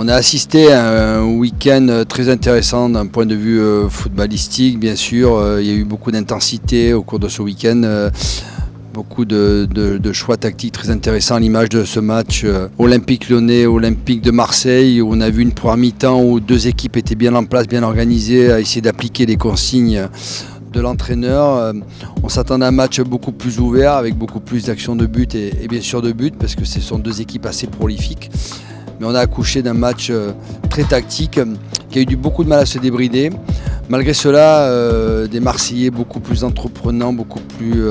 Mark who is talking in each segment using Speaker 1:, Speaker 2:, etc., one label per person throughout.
Speaker 1: On a assisté à un week-end très intéressant d'un point de vue footballistique, bien sûr. Il y a eu beaucoup d'intensité au cours de ce week-end. Beaucoup de choix tactiques très intéressants à l'image de ce match Olympique Lyonnais, Olympique de Marseille, où on a vu une première mi-temps où deux équipes étaient bien en place, bien organisées, à essayer d'appliquer les consignes de l'entraîneur. On s'attendait à un match beaucoup plus ouvert, avec beaucoup plus d'actions de but et bien sûr de but, parce que ce sont deux équipes assez prolifiques. Mais on a accouché d'un match très tactique qui a eu beaucoup de mal à se débrider. Malgré cela, des Marseillais beaucoup plus entreprenants, beaucoup plus,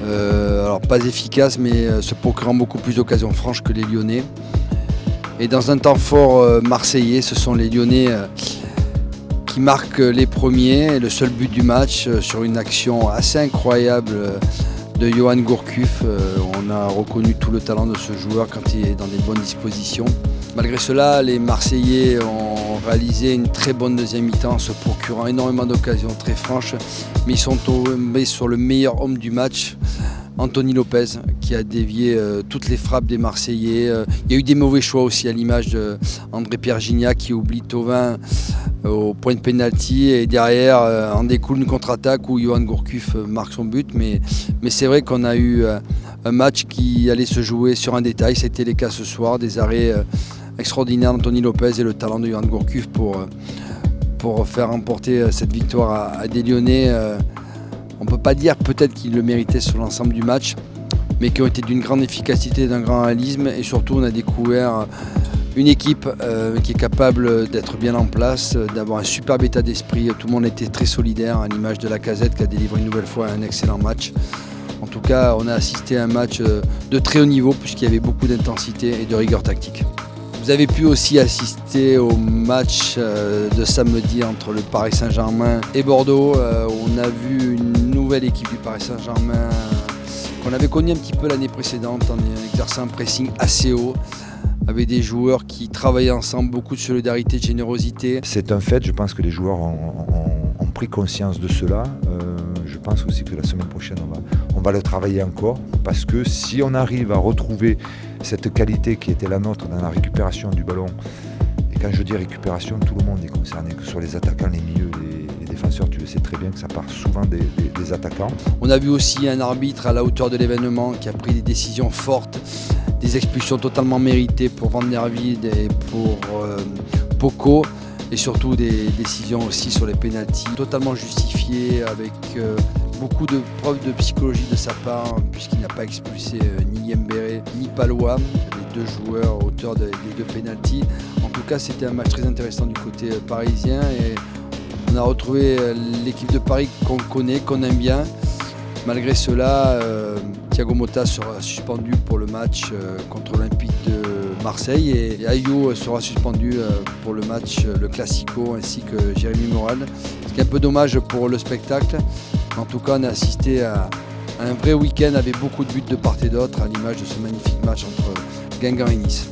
Speaker 1: alors pas efficaces, mais se procurant beaucoup plus d'occasions franches que les Lyonnais. Et dans un temps fort marseillais, ce sont les Lyonnais qui marquent les premiers. Le seul but du match sur une action assez incroyable de Yoann Gourcuff. On a reconnu tout le talent de ce joueur quand il est dans des bonnes dispositions. Malgré cela, les Marseillais ont réalisé une très bonne deuxième mi-temps en se procurant énormément d'occasions très franches. Mais ils sont tombés sur le meilleur homme du match, Anthony Lopez, qui a dévié toutes les frappes des Marseillais. Il y a eu des mauvais choix aussi à l'image d'André-Pierre Gignac qui oublie Thauvin au point de pénalty, et derrière en découle une contre-attaque où Yoann Gourcuff marque son but. Mais c'est vrai qu'on a eu un match qui allait se jouer sur un détail. C'était les cas ce soir, des arrêts extraordinaires d'Anthony Lopez et le talent de Yoann Gourcuff pour faire remporter cette victoire à des Lyonnais. On ne peut pas dire peut-être qu'ils le méritaient sur l'ensemble du match, mais qui ont été d'une grande efficacité, d'un grand réalisme. Et surtout, on a découvert une équipe qui est capable d'être bien en place, d'avoir un superbe état d'esprit. Tout le monde était très solidaire, à l'image de Lacazette qui a délivré une nouvelle fois un excellent match. En tout cas, on a assisté à un match de très haut niveau puisqu'il y avait beaucoup d'intensité et de rigueur tactique. Vous avez pu aussi assister au match de samedi entre le Paris Saint-Germain et Bordeaux. On a vu une nouvelle équipe du Paris Saint-Germain qu'on avait connue un petit peu l'année précédente en exerçant un pressing assez haut, avec des joueurs qui travaillaient ensemble, beaucoup de solidarité, de générosité.
Speaker 2: C'est un fait, je pense que les joueurs ont pris conscience de cela. Je pense aussi que la semaine prochaine, on va le travailler encore, parce que si on arrive à retrouver cette qualité qui était la nôtre dans la récupération du ballon, et quand je dis récupération, tout le monde est concerné, que ce soit les attaquants, les milieux, les défenseurs, tu le sais très bien que ça part souvent des attaquants.
Speaker 1: On a vu aussi un arbitre à la hauteur de l'événement qui a pris des décisions fortes, des expulsions totalement méritées pour Van der Wiel et pour Poco, et surtout des décisions aussi sur les pénaltys totalement justifiées, avec beaucoup de preuves de psychologie de sa part, puisqu'il n'a pas expulsé ni Yembéré ni Palois, les deux joueurs auteurs des deux pénaltys. En tout cas, c'était un match très intéressant du côté parisien, et on a retrouvé l'équipe de Paris qu'on connaît, qu'on aime bien. Malgré cela, Thiago Motta sera suspendu pour le match contre l'Olympique de Marseille, et Ayou sera suspendu pour le match, le Classico, ainsi que Jérémy Morel. Ce qui est un peu dommage pour le spectacle. En tout cas, on a assisté à un vrai week-end avec beaucoup de buts de part et d'autre, à l'image de ce magnifique match entre Guingamp et Nice.